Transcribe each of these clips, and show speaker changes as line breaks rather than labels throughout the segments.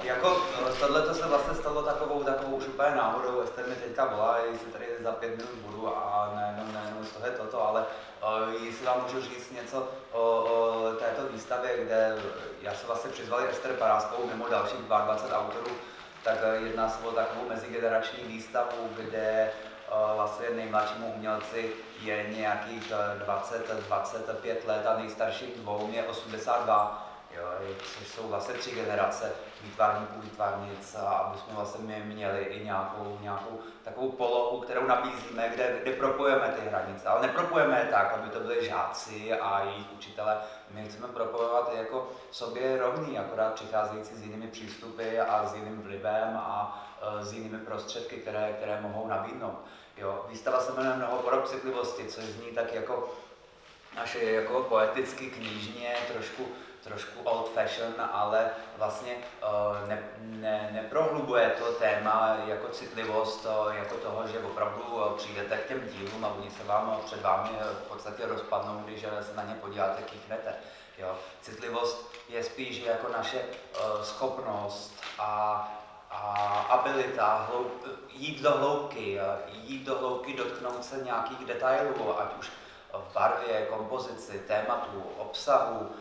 Jako tohle se vlastně stalo takovou už úplně náhodou. Ester mi teďka volá, jestli tady za 5 minut budu a nejenom z toho je toto, ale jestli vám můžu říct něco o této výstavě, kde já se vlastně přizval Ester Paráskovou mimo dalších 22 autorů, tak jedná se o takovou mezigenerační výstavu, kde vlastně nejmladšímu umělci je nějakých 20-25 let a nejstarším dvou je 82. Jo, což jsou vlastně 3 generace výtvarníků, výtvarnic, a aby jsme vlastně měli i nějakou takovou polohu, kterou nabízíme, kde propojujeme ty hranice. Ale nepropojujeme je tak, aby to byli žáci a jejich učitelé. My chceme propojovat jako sobě rovný, akorát přicházející s jinými přístupy a s jiným vlivem a s jinými prostředky, které mohou nabídnout. Jo, výstava se jmenuje Mnoho podob citlivosti, což zní tak jako naše jako poeticky, knižně, trošku old fashion, ale vlastně neprohlubuje to téma jako citlivost, jako toho, že opravdu přijdete k těm dílům a oni se vám před vámi v podstatě rozpadnou, když se na ně podíváte, kýchnete. Jo. Citlivost je spíš jako naše schopnost a abilita jít do hloubky, dotknout se nějakých detailů, ať už v barvě, kompozici, tématu, obsahu,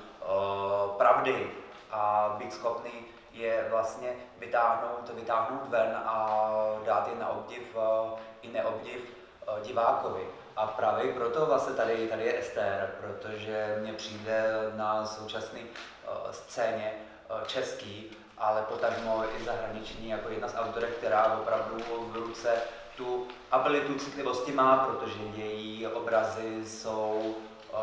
pravdy, a být schopný je vlastně vytáhnout ven a dát je na obdiv i neobdiv divákovi. A právě proto vlastně tady je Ester, protože mně přijde na současné scéně český, ale potažmo i zahraniční, jako jedna z autorek, která opravdu v ruce tu abilitu citlivosti má, protože její obrazy jsou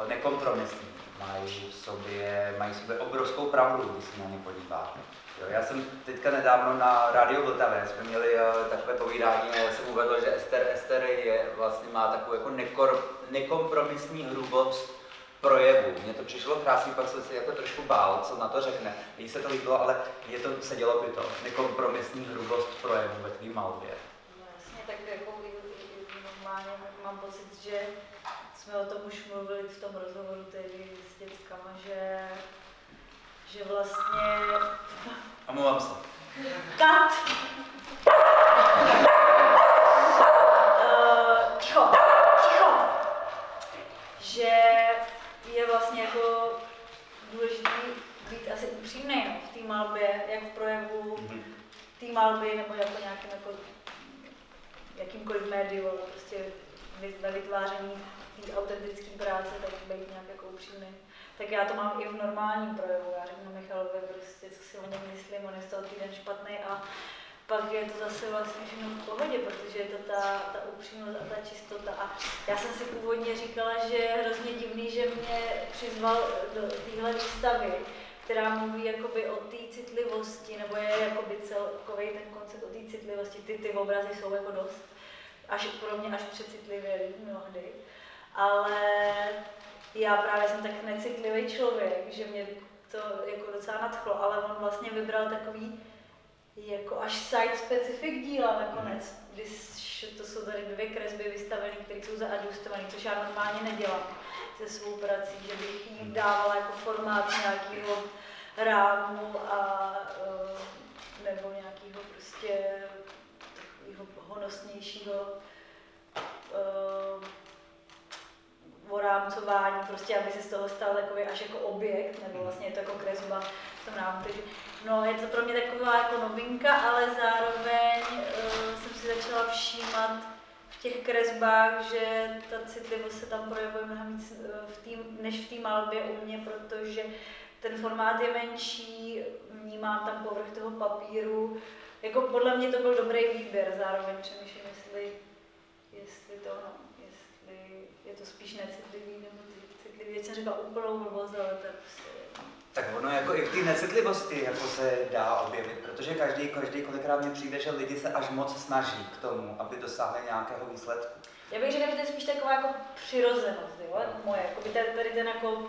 nekompromisní. Mají v sobě obrovskou pravdu, když se na ně podíváte. Jo, já jsem teďka nedávno na Rádiu Vltavě jsme měli takové povídání a já jsem uvedl, že Ester má takovou jako nekompromisní hrubost projevu. Mně to přišlo krásný, pak jsem si jako trošku bál, co na to řekne. Jí se to líbilo, ale sedělo by to. Nekompromisní hrubost projevu ve tvý malbě.
No jasně, tak jako normálně mám pocit, že jsme o tom už mluvili v tom rozhovoru tedy s dětskama, že vlastně...
Omlouvám se.
Kat! Ticho! Že je vlastně jako důležitý být asi upřímný, no, v té malbě, jak v projevu té malby, nebo jako nějakým jako jakýmkoliv médiu, ale prostě ve vytváření té autentické práce, tak být nějak jako upřímný. Tak já to mám i v normálním projevu. Já řeknu Michalovi prostě, co si o něm myslím, on je z toho týden špatný a pak je to zase vlastně všechno v pohodě, protože je to ta upřímnost a ta čistota. A já jsem si původně říkala, že je hrozně divný, že mě přizval do téhle výstavy, která mluví jakoby o té citlivosti, nebo je jakoby celkový ten koncept o té citlivosti. Ty obrazy jsou jako dost, pro mě až přecitlivě mnohdy. Ale já právě jsem tak necitlivý člověk, že mě to jako docela nadchlo, ale on vlastně vybral takový jako až site-specific díla nakonec, když to jsou tady 2 kresby vystavené, které jsou zaadjustované, což já normálně nedělám se svou prací, že bych jí dávala jako formát nějakého rámu a nebo nějakého prostě takového honosnějšího orámcování, prostě aby se z toho stal takový až jako objekt, nebo vlastně je to jako kresba v tom rámu. Takže no, je to pro mě taková jako novinka, ale zároveň jsem si začala všímat v těch kresbách, že ta citlivost se tam projevuje mnohem víc než v té malbě u mě, protože ten formát je menší, vnímám tam povrch toho papíru. Jako podle mě to byl dobrý výběr, zároveň přemýšlím, jestli to je to spíš necitlivý nebo citlivý. Teď jsem řekla úplnou blbost, ale to je prostě...
Tak ono jako i v té necitlivosti jako se dá objevit, protože každý kolikrát mně přijde, že lidi se až moc snaží k tomu, aby dosáhli nějakého výsledku.
Já bych řekla, že to je spíš taková jako přirozenost, jo? Moje, jako tady ten jako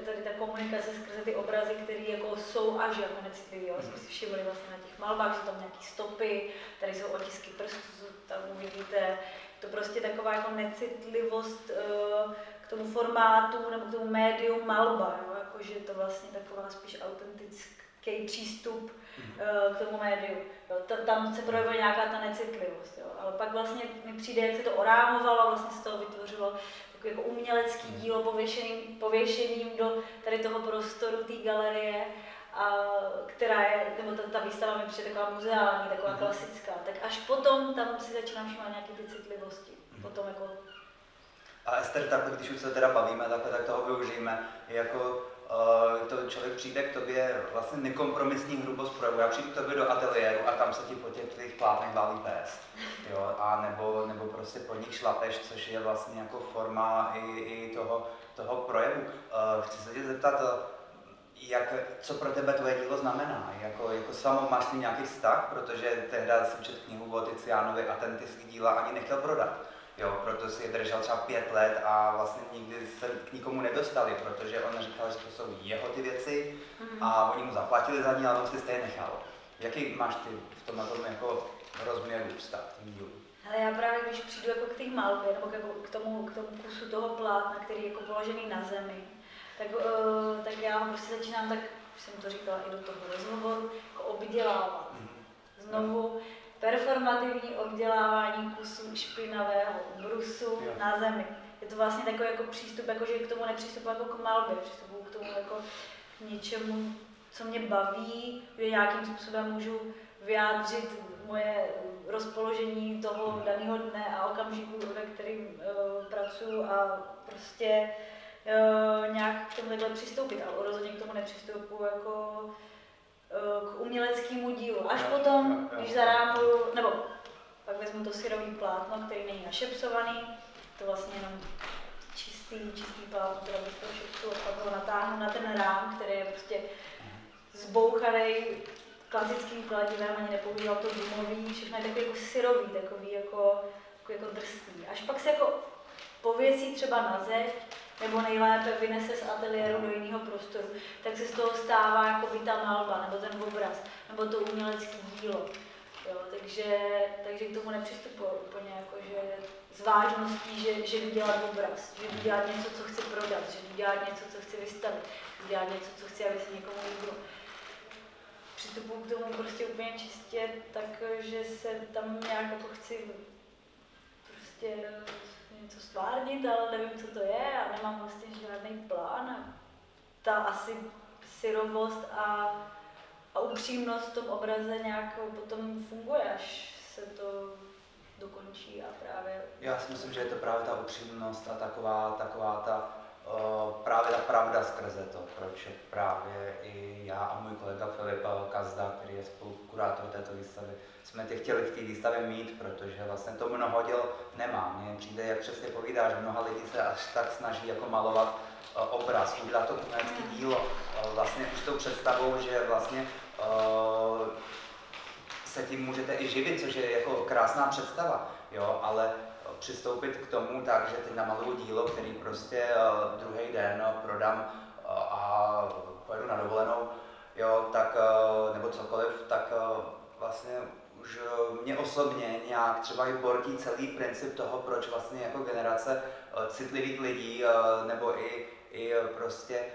tady ta komunikace skrze ty obrazy, které jako jsou až jako necitlivé. Jsme si všimli vlastně na těch malbách, jsou tam nějaké stopy, tady jsou otisky prstů, tam uvidíte. To prostě taková jako necitlivost k tomu formátu nebo k tomu médiu malba, jo? Jako, že je to vlastně taková spíš přístup k tomu médiu. Jo, tam se projevuje nějaká ta necitlivost, jo. Ale pak vlastně mi přijde, jak se to orámovalo, vlastně se to vytvořilo takové jako umělecký dílo pověšením do tady toho prostoru té galerie, a která je, nebo ta výstava mi přijde taková muzeální, taková klasická, tak až potom tam si začínám všímat nějaké ty citlivosti. Potom jako...
A Ester, takhle, když už se teda bavíme, tak toho využijeme, jako to člověk přijde k tobě vlastně nekompromisní hrubost projevu. Já přijdu k tobě do ateliéru a tam se ti po těch tvých plátnech baví pést, jo, a nebo prostě po nich šlapeš, což je vlastně jako forma i toho projevu. Chci se tě zeptat, co pro tebe tvoje dílo znamená? Jako samo máš s tím nějaký vztah, protože tehdy jsem četl knihu o Tizianovi a ten ty svý díla ani nechtěl prodat. Jo, proto si je držel třeba 5 let a vlastně nikdy se k nikomu nedostali, protože on říkal, že to jsou jeho ty věci a oni mu zaplatili za ní, ale on si stejně nechal. Jaký máš ty v tom jako rozměru vztah k tím dílu?
Ale já právě, když přijdu jako k té malbě, nebo k tomu kusu toho plátna, který je jako položený na zemi, tak já ho prostě začínám, tak už jsem to říkala i do toho rozhovoru, jako obdělávat. Znovu performativní obdělávání kusů špinavého brusu na zemi. Je to vlastně takový jako přístup, jako, že k tomu nepřístupu jako k malbě, přístupu k tomu jako k něčemu, co mě baví, že nějakým způsobem můžu vyjádřit moje rozpoložení toho daného dne a okamžiku, ve kterým pracuji a prostě nějak k tomuhle přistoupit, ale rozhodně k tomu nepřistupuji jako k uměleckému dílu. Až potom, když zarámuju, nebo pak vezmu to syrový plátno, který není našepsovaný, to vlastně jenom čistý plátno, teda bez toho šepsu, a pak ho natáhnu na ten rám, který je prostě zbouchaný klasickým kladivem, ani nepoužíval to gumový, všechno je takový jako syrový, takový jako drsný. Až pak se jako pověsí třeba na zeď, nebo nejlépe vynese z ateliéru do jiného prostoru, tak se z toho stává jakoby ta malba, nebo ten obraz, nebo to umělecké dílo. Jo, takže k tomu nepřistupuji úplně jako, že s vážností, že jdu dělat obraz, že jdu dělat něco, co chci prodat, že jdu dělat něco, co chci vystavit, že jdu dělat něco, co chci, aby se někomu líbilo. Přistupuji k tomu prostě úplně čistě tak, že se tam nějak jako chci prostě něco stvárnit, ale nevím, co to je a nemám vlastně žádný plán. Ta asi syrovost a upřímnost v tom obraze nějak potom funguje, až se to dokončí a právě...
Já si myslím, že je to právě ta upřímnost a taková ta právě ta pravda skrze to, proč právě i já a můj kolega Filip Kazda, který je spolukurátor této výstavy, jsme tě chtěli v té výstavě mít, protože vlastně to mnoho děl nemá. Mně přijde, jak přesně povídáš, mnoha lidí se až tak snaží jako malovat obraz, udělat to umělecké dílo, vlastně už tou představou, že vlastně se tím můžete i živit, což je jako krásná představa, jo, ale přistoupit k tomu tak, že teď namaluju dílo, který prostě druhý den prodám a pojedu na dovolenou, jo, tak, nebo cokoliv, tak vlastně už mě osobně nějak třeba i bortí celý princip toho, proč vlastně jako generace citlivých lidí nebo i prostě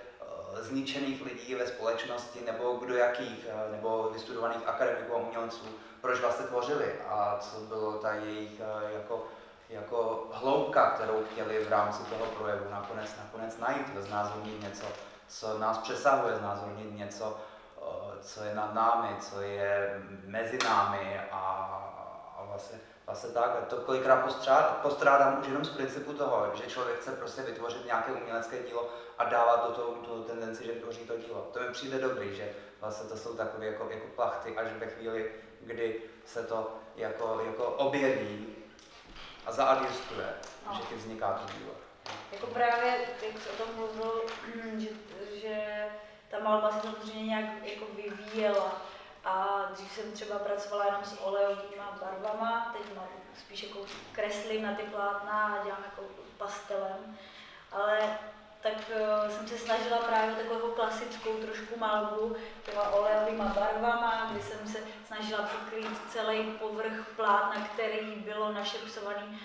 zničených lidí ve společnosti nebo kdojakých, nebo vystudovaných akademiků a umělců, proč vlastně tvořili a co bylo ta jejich jako hloubka, kterou chtěli v rámci toho projevu nakonec najít, znázornit něco, co nás přesahuje, znázornit něco, co je nad námi, co je mezi námi a vlastně tak. To kolikrát postrádám už jenom z principu toho, že člověk chce prostě vytvořit nějaké umělecké dílo a dávat do toho tu tendenci, že vytvoří to dílo. To mi přijde dobrý, že vlastně to jsou takové jako plachty, až ve chvíli, kdy se to jako objeví a zaadjustuje, že ti vzniká to dílo.
Jako právě, jak jsi o tom mluvil, že ta malba se samozřejmě nějak jako vyvíjela a dřív jsem třeba pracovala jenom s olejovýma barvama, teď spíš jako kreslím na ty plátna a dělám jako pastelem, ale tak jsem se snažila právě takovou klasickou trošku malbu těma olejovýma barvama, kdy jsem se snažila pokrýt celý povrch plátna, který bylo našepsovaný,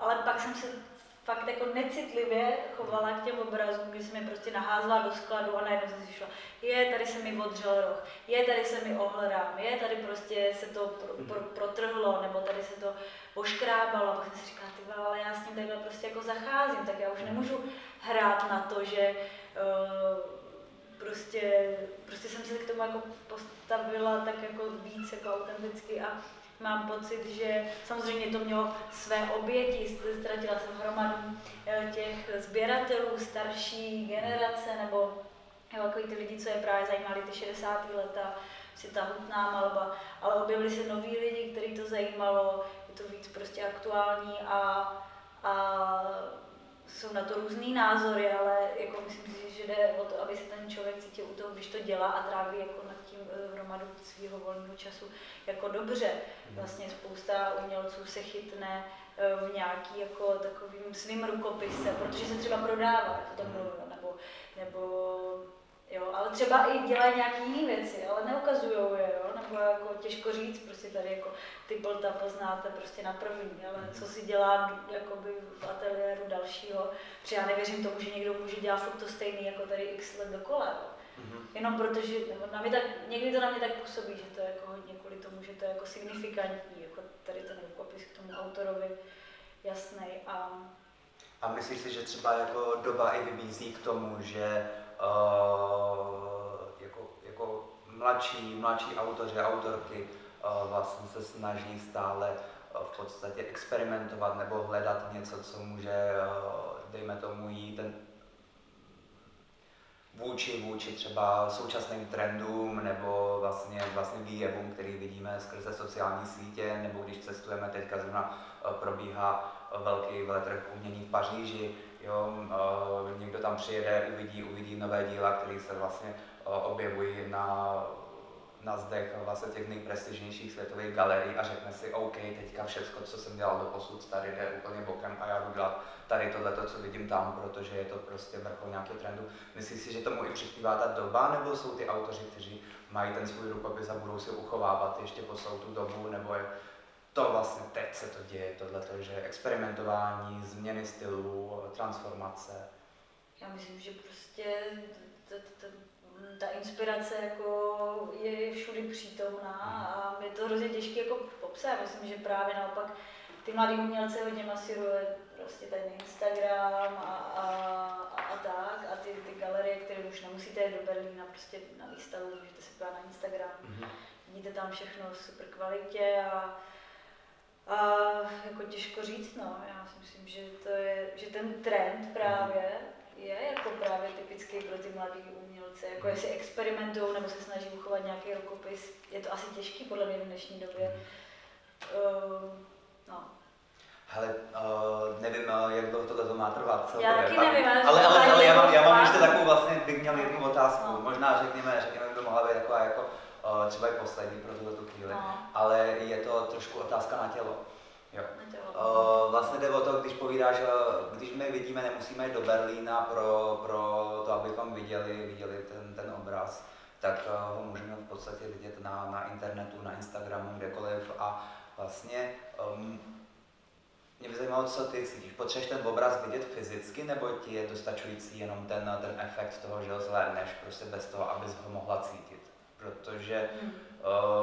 ale pak jsem se fakt jako necitlivě chovala k těm obrazům, kdy jsem je prostě naházela do skladu a najednou jsem si šla, tady se mi odřel roh, tady se mi ohl rám, tady prostě se to protrhlo, nebo tady se to oškrábalo, a pak jsem si říkala, ty vole, ale já s tím takhle prostě jako zacházím, tak já už nemůžu hrát na to, že prostě jsem se k tomu jako postavila tak jako víc jako autenticky a mám pocit, že samozřejmě to mělo své oběti, ztratila jsem hromadu těch sběratelů, starší generace, nebo jako ty lidi, co je právě zajímali ty 60. leta, si ta hutná malba, ale objevili se noví lidi, který to zajímalo, je to víc prostě aktuální a jsou na to různý názory, ale jako myslím si, že jde o to, aby se ten člověk cítil u toho, když to dělá a tráví jako nad tím hromadu svého volného času jako dobře. Vlastně spousta umělců se chytne v nějaký jako takovým svým rukopise, protože se třeba prodává, jako to mluvím, nebo jo, ale třeba i dělají nějaké jiné věci, ale neukazujou je, jo, nebo jako těžko říct, prostě tady jako ty Polta poznáte prostě na první, ale co si dělá jakoby v ateliéru dalšího, protože já nevěřím tomu, že někdo může dělat furt to stejný jako tady x let dokola, jo. Jenom protože, nebo někdy to na mě tak působí, že to je jako hodně kvůli tomu, že to je jako signifikantní, jako tady ten rukopis k tomu autorovi jasný
A myslíš si, že třeba jako doba i vybízí k tomu, že jako mladší autoři a autorky vlastně se snaží stále v podstatě experimentovat nebo hledat něco, co může, dejme tomu, jít ten vůči třeba současným trendům nebo vlastně výjevům, který vidíme skrze sociální sítě, nebo když cestujeme, teďka zrovna probíhá velký veletrh umění v Paříži, jo, někdo tam přijede, uvidí nové díla, které se vlastně objevují na zdech vlastně těch nejprestižnějších světových galerií a řekne si, OK, teďka všecko, co jsem dělal doposud, tady jde úplně bokem a já budu dělat tady tohleto, co vidím tam, protože je to prostě vrchol nějakého trendu. Myslíš si, že tomu i přispívá ta doba, nebo jsou ty autoři, kteří mají ten svůj rukopis a budou si uchovávat ještě po celou tu dobu, nebo je to vlastně teď se to děje, tohleto, že experimentování, změny stylů, transformace?
Já myslím, že prostě ta inspirace jako je všudy přítomná a je to hrozně těžké jako popsat. Myslím, že právě naopak ty mladí umělci hodně masíruje prostě ten Instagram a tak a ty galerie, které už nemusíte jít do Berlína prostě na výstavu, můžete se podívat na Instagram, vidíte tam všechno v super kvalitě a jako těžko říct, no. Já si myslím, že ten trend právě je jako právě typický pro ty mladý umělce, jako jestli experimentují nebo se snaží uchovat nějaký rukopis, je to asi těžký podle mě v dnešní době. No.
Hele, nevím, jak dlouho tohle má trvat celkově.
Já taky nevím,
ale já mám ještě takovou vlastně, bych měl jednu otázku. No. Možná řekněme, by to mohla být taková jako třeba i poslední pro tuto chvíli, ale je to trošku otázka na tělo. Jo. Vlastně jde o to, když povídáš, když my vidíme, nemusíme jít do Berlína pro to, abychom viděli ten obraz, tak ho můžeme v podstatě vidět na internetu, na Instagramu, kdekoliv a vlastně mě by zajímalo, co ty cítíš. Potřebuješ ten obraz vidět fyzicky, nebo ti je dostačující jenom ten efekt toho, že ho zhlédneš prostě bez toho, abys ho mohla cítit? Protože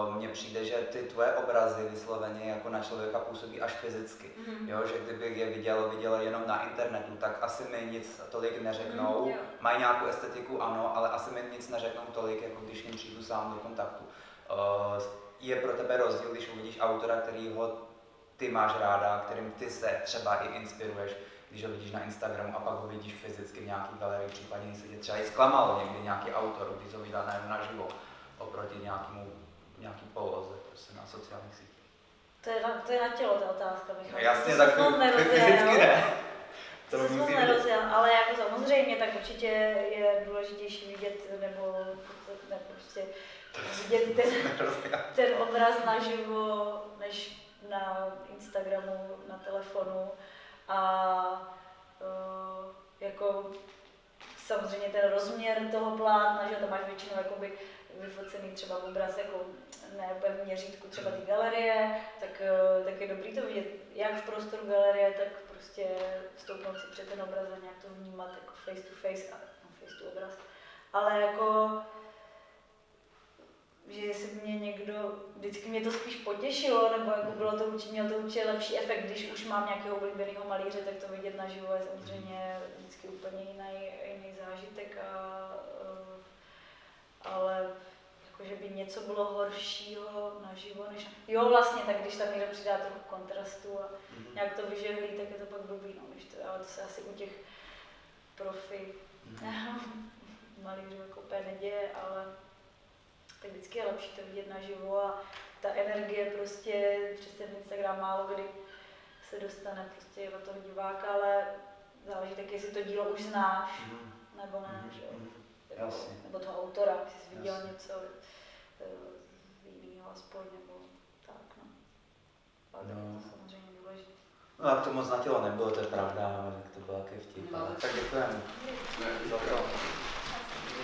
mně přijde, že ty tvoje obrazy vysloveně jako na člověka působí až fyzicky. Jo, že kdybych je viděl jenom na internetu, tak asi mi nic tolik neřeknou. Mají nějakou estetiku, ano, ale asi mi nic neřeknou tolik, jako když jim přijdu sám do kontaktu. Je pro tebe rozdíl, když uvidíš autora, kterýho ty máš ráda, kterým ty se třeba i inspiruješ, když ho vidíš na Instagramu a pak ho vidíš fyzicky v nějaký galerii, případně se tě třeba i zklamalo někdy nějaký autor, když ho viděl naživo oproti nějaký poloze prostě na sociálních sítích.
To je na tělo ta otázka, Michal.
No jasně, tak fyzicky ne.
To se moc nerozjel, ale jako samozřejmě, tak určitě je důležitější vidět, nebo prostě vidět ten obraz naživo, než na Instagramu, na telefonu a jako samozřejmě ten rozměr toho plátna, že tam máš většinou jakoby vyfocený třeba obraz jako ne úplně v měřítku třeba ty galerie, tak je dobrý to vidět jak v prostoru galerie, tak prostě vstoupnout si před ten obraz a nějak to vnímat jako face to face, face to obraz. Ale jako, že jestli mě někdo, vždycky mě to spíš potěšilo, nebo jako mělo to určitě lepší efekt, když už mám nějakého oblíbeného malíře, tak to vidět naživo je samozřejmě vždycky úplně jiný zážitek, ale jako, že by něco bylo horšího naživo, než... Jo, vlastně, tak když tam někdo přidá trochu kontrastu a nějak to vyžehlí, tak je to pak blbý, no, ale to se asi u těch profi malířů jako úplně neděje, ale tak vždycky je lepší to vidět naživo a ta energie prostě přes ten Instagram málo kdy se dostane prostě od toho diváka, ale záleží taky, jestli to dílo už znáš, nebo ne, že jo. Nebo toho autora, jestli jsi viděl něco jiného aspoň, nebo tak, no. Ale no. To samozřejmě důležité.
No tak to moc na tělo nebylo, to je pravda, ale to bylo taky vtip. Tak děkujeme.